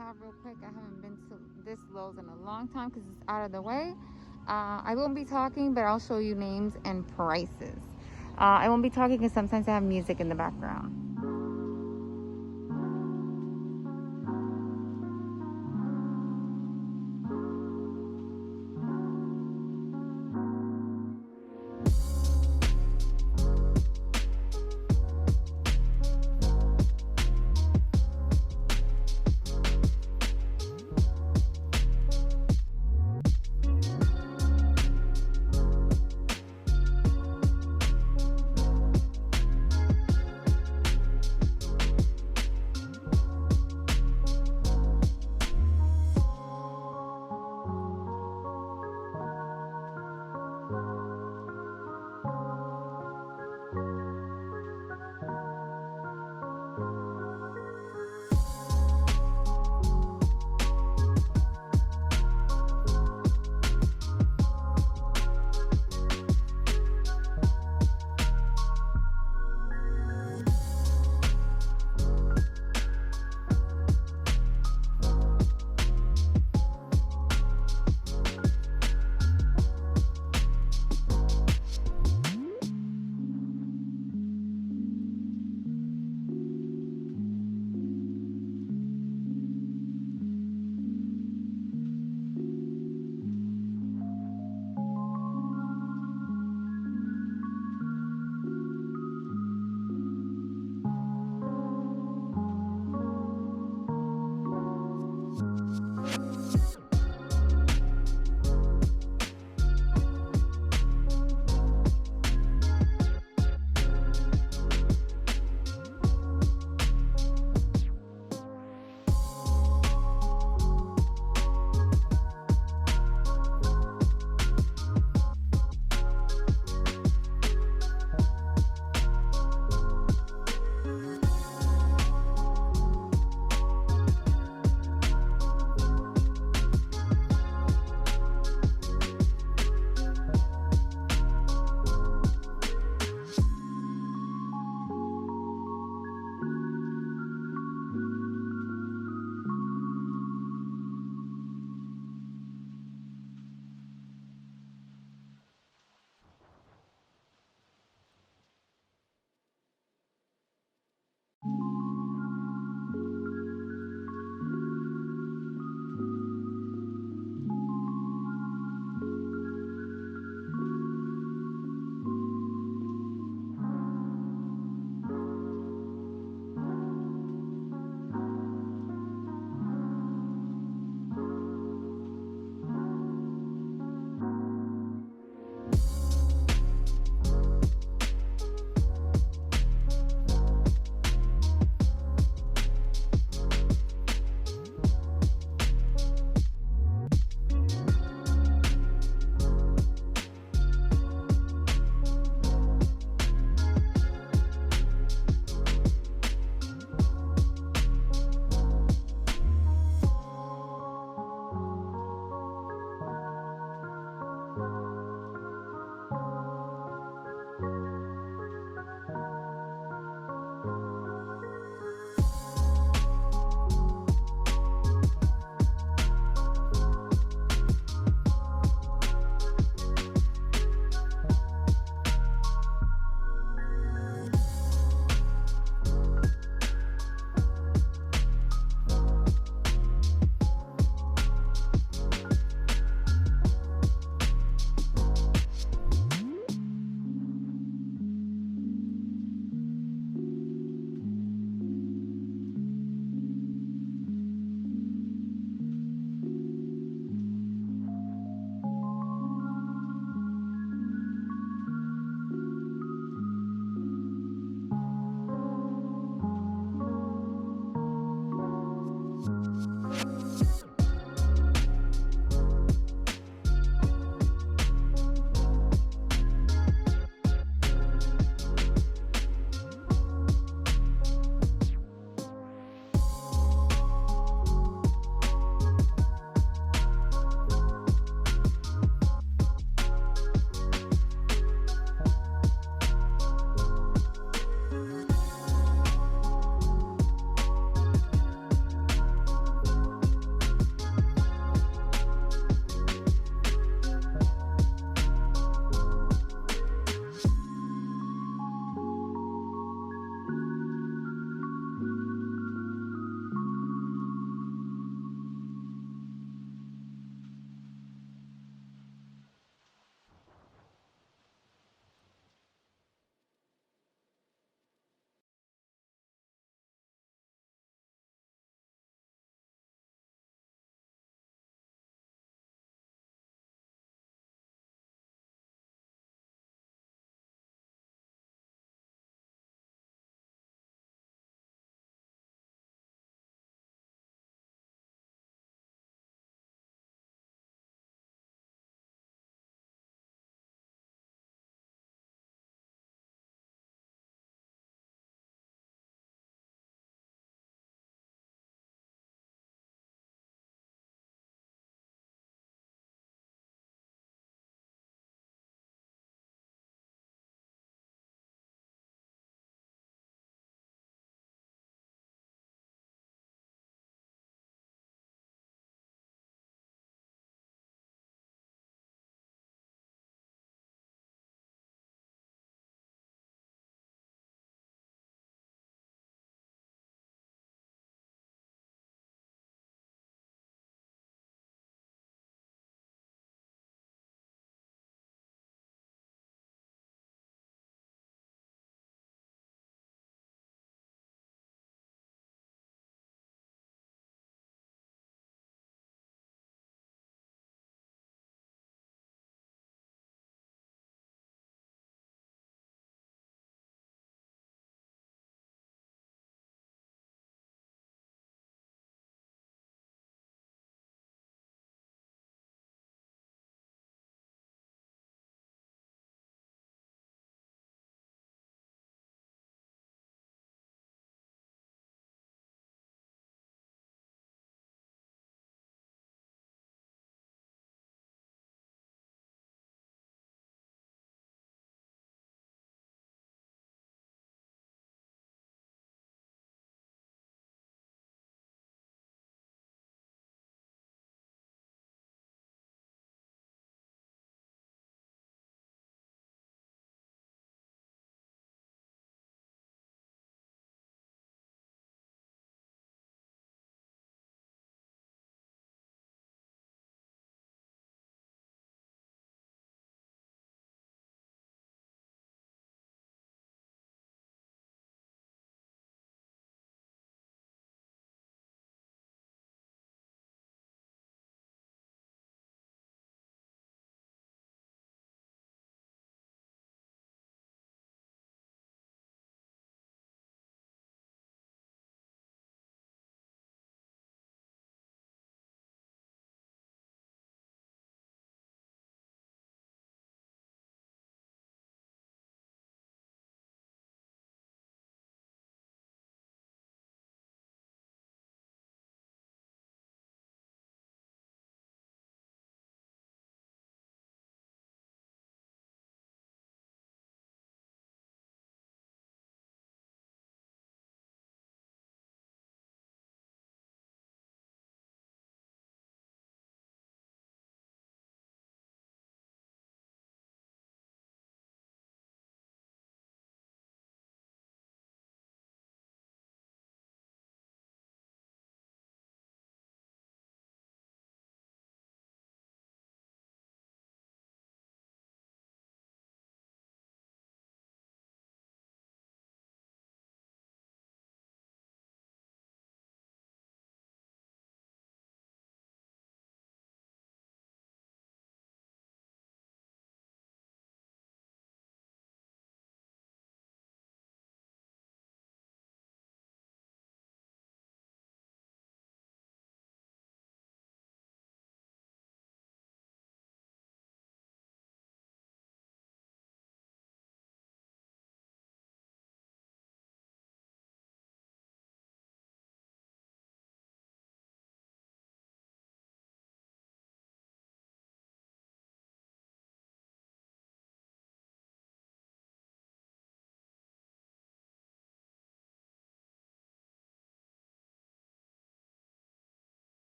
have real quick. I haven't been to this Lowe's in a long time because it's out of the way. I won't be talking, but I'll show you names and prices. I won't be talking because sometimes I have music in the background.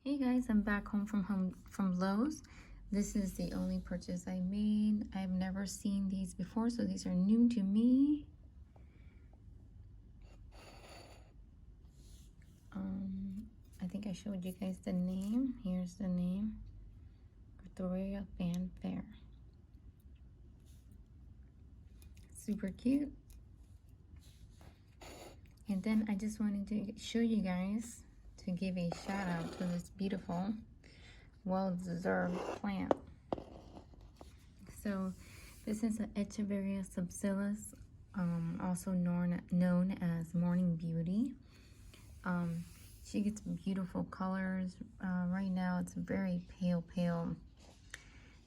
Hey guys, I'm back home from Lowe's. This is the only purchase I made. I've never seen these before, so these are new to me. I think I showed you guys the name. Here's the name. Echeveria Fanfare. Super cute. And then I just wanted to show you guys to give a shout out to this beautiful, well-deserved plant. So this is an Echeveria subsilis, also known as Morning Beauty. She gets beautiful colors. Right now it's very pale,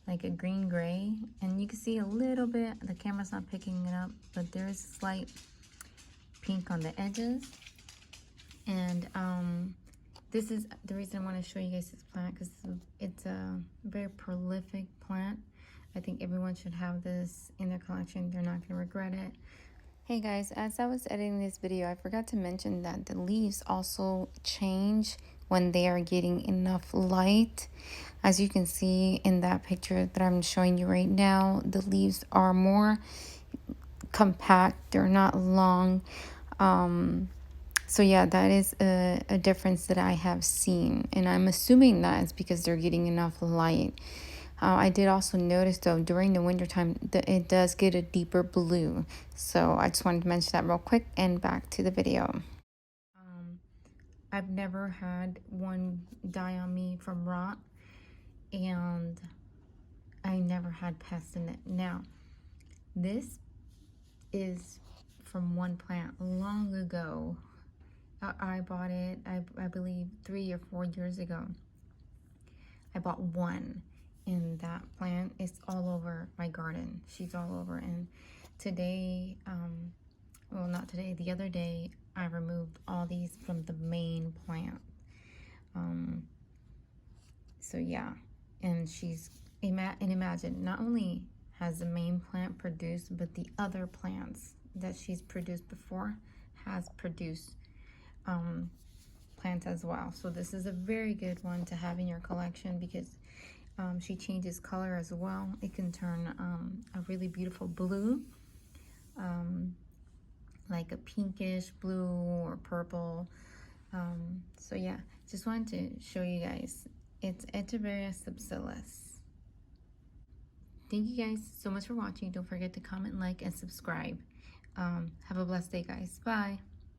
like a green gray, and you can see a little bit, the camera's not picking it up, but there's slight pink on the edges. And this is the reason I want to show you guys this plant, because it's a very prolific plant. I think everyone should have this in their collection. They're not going to regret it. Hey guys, as I was editing this video, I forgot to mention that the leaves also change when they are getting enough light. As you can see in that picture that I'm showing you right now, the leaves are more compact. They're not long. So yeah, that is a difference that I have seen, and I'm assuming that is because they're getting enough light. I did also notice though during the winter time that it does get a deeper blue. So I just wanted to mention that real quick, and back to the video. I've never had one die on me from rot, and I never had pests in it. Now, this is from one plant long ago. I bought it, I believe 3 or 4 years ago. I bought one, and that plant is all over my garden. She's all over. And today, well, not today, the other day, I removed all these from the main plant. So yeah, and imagine, not only has the main plant produced, but the other plants that she's produced before has produced plants as well. So this is a very good one to have in your collection, because she changes color as well. It can turn a really beautiful blue, like a pinkish blue or purple. So yeah, just wanted to show you guys. It's Echeveria subsilis. Thank you guys so much for watching. Don't forget to comment, like, and subscribe. Have a blessed day, guys. Bye.